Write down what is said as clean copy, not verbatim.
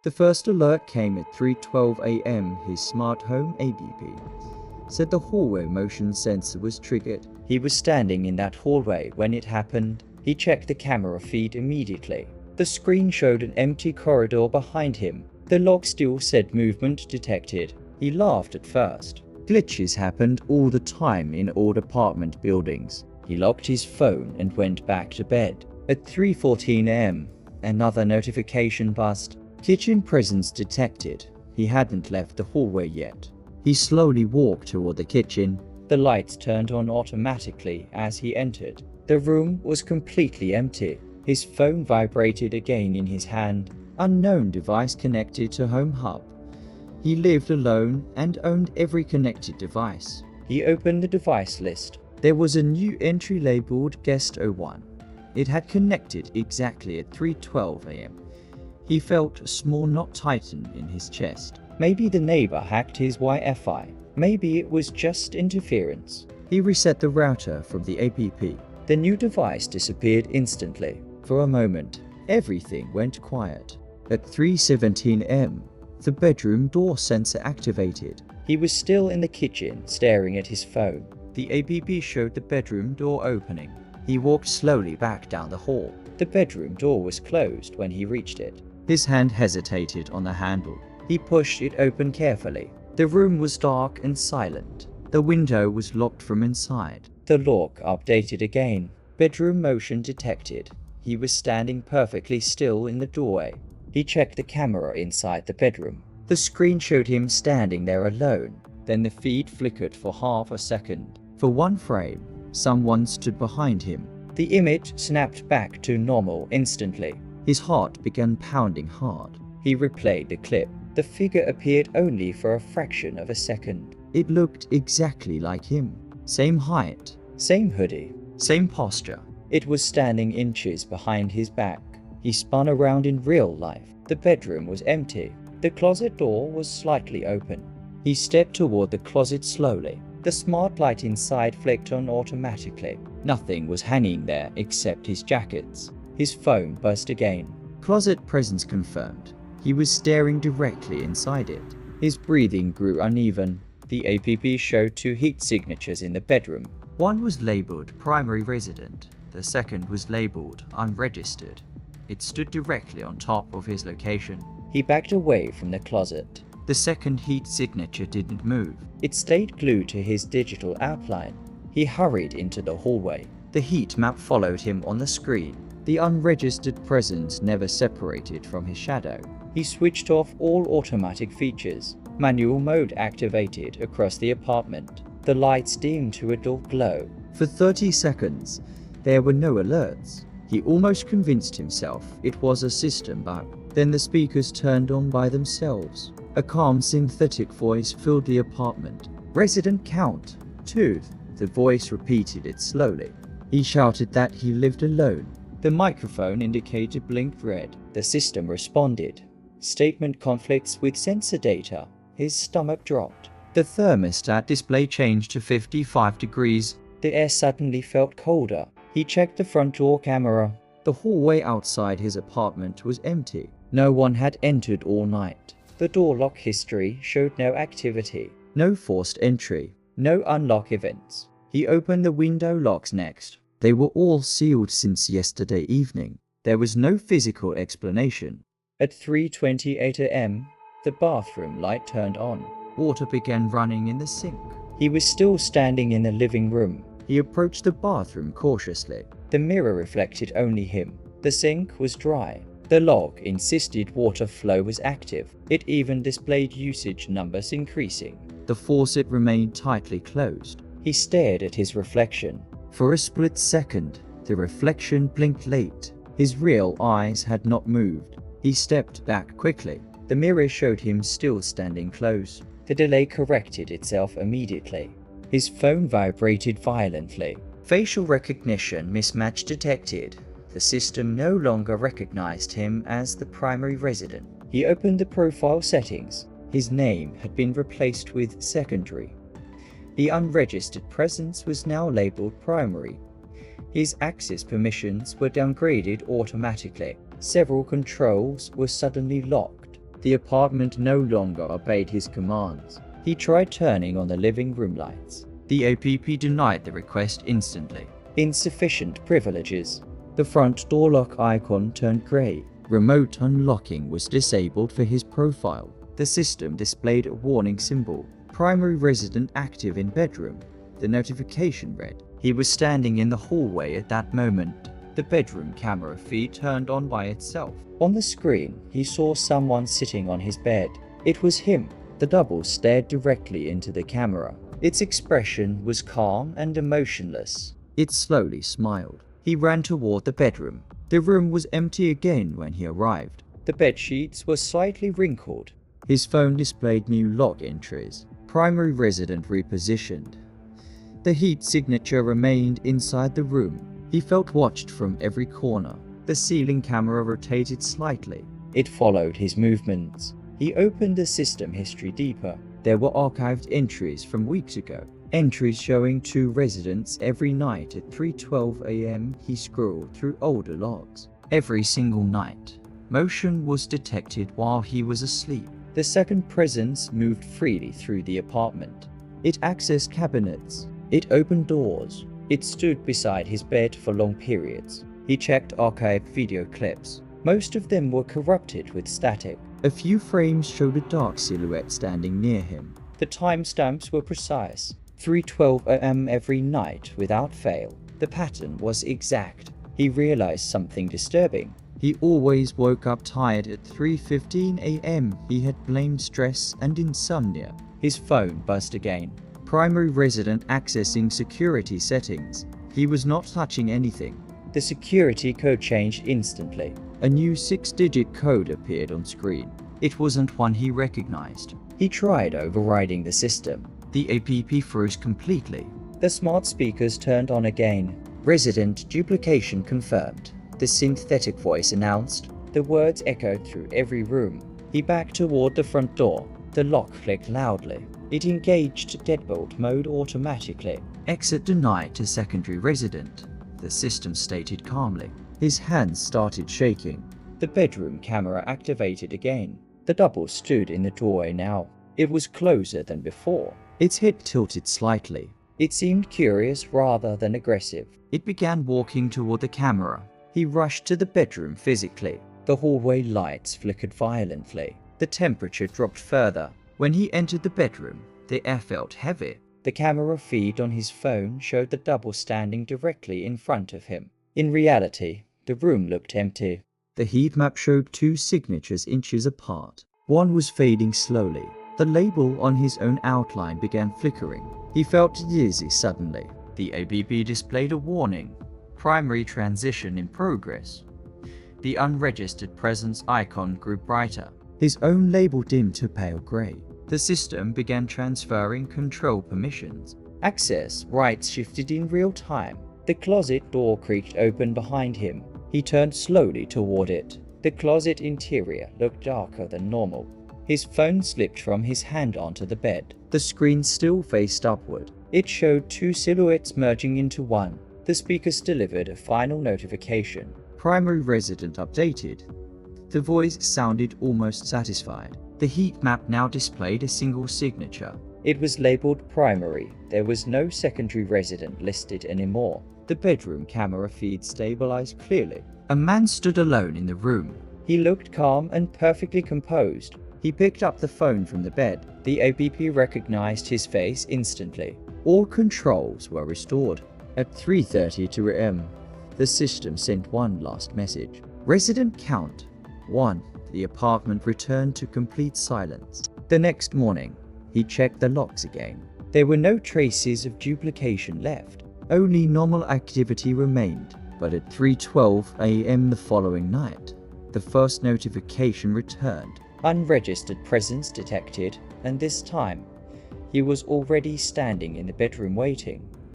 The first alert came at 3:12 a.m. His smart home APP said the hallway motion sensor was triggered. He was standing in that hallway when it happened. He checked the camera feed immediately. The screen showed an empty corridor behind him. The log still said movement detected. He laughed at first. Glitches happened all the time in old apartment buildings. He locked his phone and went back to bed. At 3:14 a.m., another notification buzzed. Kitchen presence detected. He hadn't left the hallway yet. He slowly walked toward the kitchen. The lights turned on automatically as he entered. The room was completely empty. His phone vibrated again in his hand. Unknown device connected to Home Hub. He lived alone and owned every connected device. He opened the device list. There was a new entry labeled Guest 01. It had connected exactly at 3:12 a.m. He felt a small knot tighten in his chest. Maybe the neighbor hacked his Wi-Fi. Maybe it was just interference. He reset the router from the APP. The new device disappeared instantly. For a moment, everything went quiet. At 3:17 a.m., the bedroom door sensor activated. He was still in the kitchen, staring at his phone. The APP showed the bedroom door opening. He walked slowly back down the hall. The bedroom door was closed when he reached it. His hand hesitated on the handle. He pushed it open carefully. The room was dark and silent. The window was locked from inside. The lock updated again. Bedroom motion detected. He was standing perfectly still in the doorway. He checked the camera inside the bedroom. The screen showed him standing there alone. Then the feed flickered for half a second. For one frame, someone stood behind him. The image snapped back to normal instantly. His heart began pounding hard. He replayed the clip. The figure appeared only for a fraction of a second. It looked exactly like him. Same height, same hoodie, same posture. It was standing inches behind his back. He spun around in real life. The bedroom was empty. The closet door was slightly open. He stepped toward the closet slowly. The smart light inside flicked on automatically. Nothing was hanging there except his jackets. His phone buzzed again. Closet presence confirmed. He was staring directly inside it. His breathing grew uneven. The APP showed two heat signatures in the bedroom. One was labeled primary resident. The second was labeled unregistered. It stood directly on top of his location. He backed away from the closet. The second heat signature didn't move. It stayed glued to his digital outline. He hurried into the hallway. The heat map followed him on the screen. The unregistered presence never separated from his shadow. He switched off all automatic features. Manual mode activated across the apartment. The lights dimmed to a dull glow. For 30 seconds, there were no alerts. He almost convinced himself it was a system bug. Then the speakers turned on by themselves. A calm synthetic voice filled the apartment. Resident count 2. The voice repeated it slowly. He shouted that he lived alone. The microphone indicator blinked red. The system responded. Statement conflicts with sensor data. His stomach dropped. The thermostat display changed to 55 degrees. The air suddenly felt colder. He checked the front door camera. The hallway outside his apartment was empty. No one had entered all night. The door lock history showed no activity. No forced entry. No unlock events. He opened the window locks next. They were all sealed since yesterday evening. There was no physical explanation. At 3:28 a.m., the bathroom light turned on. Water began running in the sink. He was still standing in the living room. He approached the bathroom cautiously. The mirror reflected only him. The sink was dry. The log insisted water flow was active. It even displayed usage numbers increasing. The faucet remained tightly closed. He stared at his reflection. For a split second, the reflection blinked late. His real eyes had not moved. He stepped back quickly. The mirror showed him still standing close. The delay corrected itself immediately. His phone vibrated violently. Facial recognition mismatch detected. The system no longer recognized him as the primary resident. He opened the profile settings. His name had been replaced with secondary. The unregistered presence was now labeled primary. His access permissions were downgraded automatically. Several controls were suddenly locked. The apartment no longer obeyed his commands. He tried turning on the living room lights. The APP denied the request instantly. Insufficient privileges. The front door lock icon turned grey. Remote unlocking was disabled for his profile. The system displayed a warning symbol. Primary resident active in bedroom. The notification read. He was standing in the hallway at that moment. The bedroom camera feed turned on by itself. On the screen, he saw someone sitting on his bed. It was him. The double stared directly into the camera. Its expression was calm and emotionless. It slowly smiled. He ran toward the bedroom. The room was empty again when he arrived. The bed sheets were slightly wrinkled. His phone displayed new log entries. Primary resident repositioned. The heat signature remained inside the room. He felt watched from every corner. The ceiling camera rotated slightly. It followed his movements. He opened the system history deeper. There were archived entries from weeks ago. Entries showing 2 residents every night at 3:12 a.m. He scrolled through older logs. Every single night. Motion was detected while he was asleep. The second presence moved freely through the apartment. It accessed cabinets. It opened doors. It stood beside his bed for long periods. He checked archived video clips. Most of them were corrupted with static. A few frames showed a dark silhouette standing near him. The timestamps were precise. 3:12 a.m. every night without fail. The pattern was exact. He realized something disturbing. He always woke up tired at 3:15 a.m. He had blamed stress and insomnia. His phone buzzed again. Primary resident accessing security settings. He was not touching anything. The security code changed instantly. A new 6-digit code appeared on screen. It wasn't one he recognized. He tried overriding the system. The APP froze completely. The smart speakers turned on again. Resident duplication confirmed. The synthetic voice announced. The words echoed through every room. He backed toward the front door. The lock clicked loudly. It engaged deadbolt mode automatically. Exit denied to secondary resident, the system stated calmly. His hands started shaking. The bedroom camera activated again. The double stood in the doorway now. It was closer than before. Its head tilted slightly. It seemed curious rather than aggressive. It began walking toward the camera. He rushed to the bedroom physically. The hallway lights flickered violently. The temperature dropped further. When he entered the bedroom, the air felt heavy. The camera feed on his phone showed the double standing directly in front of him. In reality, the room looked empty. The heat map showed 2 signatures inches apart. One was fading slowly. The label on his own outline began flickering. He felt dizzy suddenly. The ABB displayed a warning. Primary transition in progress. The unregistered presence icon grew brighter. His own label dimmed to pale grey. The system began transferring control permissions. Access rights shifted in real time. The closet door creaked open behind him. He turned slowly toward it. The closet interior looked darker than normal. His phone slipped from his hand onto the bed. The screen still faced upward. It showed 2 silhouettes merging into one. The speakers delivered a final notification. Primary resident updated. The voice sounded almost satisfied. The heat map now displayed a single signature. It was labeled primary. There was no secondary resident listed anymore. The bedroom camera feed stabilized clearly. A man stood alone in the room. He looked calm and perfectly composed. He picked up the phone from the bed. The APP recognized his face instantly. All controls were restored. At 3:32 a.m., the system sent one last message. Resident count 1. The apartment returned to complete silence. The next morning, he checked the logs again. There were no traces of duplication left. Only normal activity remained. But at 3:12 a.m. the following night, the first notification returned. Unregistered presence detected, and this time, he was already standing in the bedroom waiting.